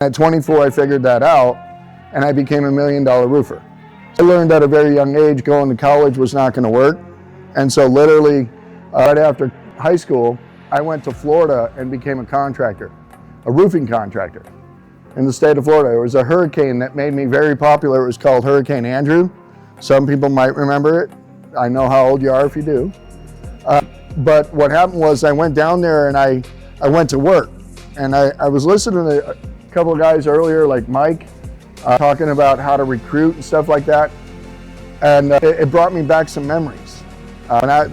At 24, I figured that out, and I became $1 million roofer. I learned at a very young age going to college was not going to work, and so literally right after high school, I went to Florida and became a contractor, a roofing contractor in the state of Florida. There was a hurricane that made me very popular. It was called Hurricane Andrew. Some people might remember it. I know how old you are if you do. But what happened was I went down there and I went to work, and I was listening to a couple of guys earlier, like Mike, talking about how to recruit and stuff like that, and it brought me back some memories.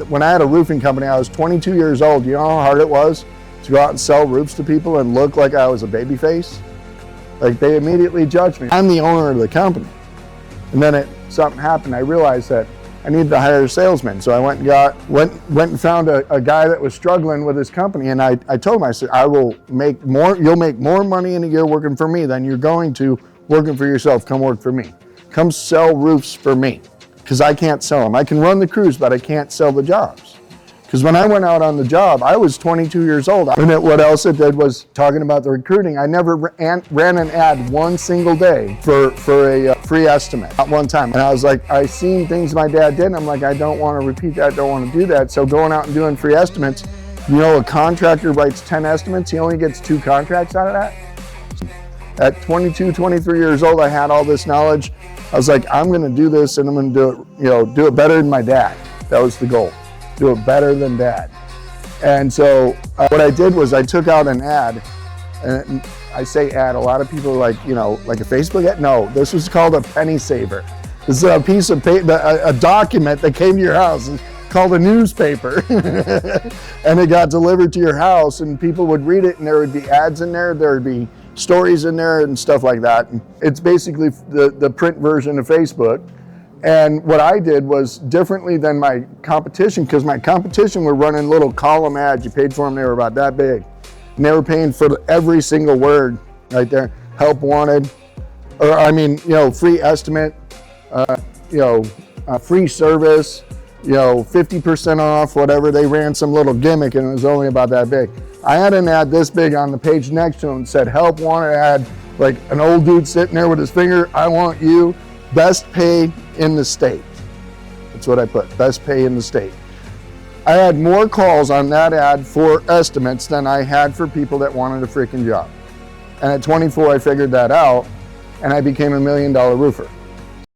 When I had a roofing company, I was 22 years old. You know how hard it was to go out and sell roofs to people and look like I was a baby face? Like, they immediately judged me. I'm the owner of the company. And then something happened. I realized that I needed to hire a salesman. So I went and found a guy that was struggling with his company. And I told him, I said, you'll make more money in a year working for me than you're going to working for yourself. Come work for me. Come sell roofs for me. Because I can't sell them. I can run the crews, but I can't sell the jobs. Because when I went out on the job, I was 22 years old. And what else it did was talking about the recruiting. I never ran an ad one single day for a free estimate, not one time. And I was like, I seen things my dad did, and I'm like, I don't want to repeat that, don't want to do that. So going out and doing free estimates, you know, a contractor writes 10 estimates, he only gets 2 contracts out of that. At 22, 23 years old, I had all this knowledge. I was like, I'm going to do this, and I'm going to do it better than my dad. That was the goal. Do it better than dad. And so what I did was I took out an ad, and I say ad, a lot of people are like, like a Facebook ad. No, this was called a penny saver. This is a piece of paper, a document that came to your house. It's called a newspaper. And it got delivered to your house, and people would read it, and there would be ads in there. There would be stories in there and stuff like that. It's basically the print version of Facebook. And what I did was differently than my competition, because my competition were running little column ads. You paid for them, they were about that big. And they were paying for every single word right there. Help wanted, free estimate, free service, 50% off, whatever. They ran some little gimmick, and it was only about that big. I had an ad this big on the page next to him that said, help wanted. I had like an old dude sitting there with his finger, I want you, best pay in the state. That's what I put, best pay in the state. I had more calls on that ad for estimates than I had for people that wanted a freaking job. And at 24, I figured that out, and I became $1 million roofer.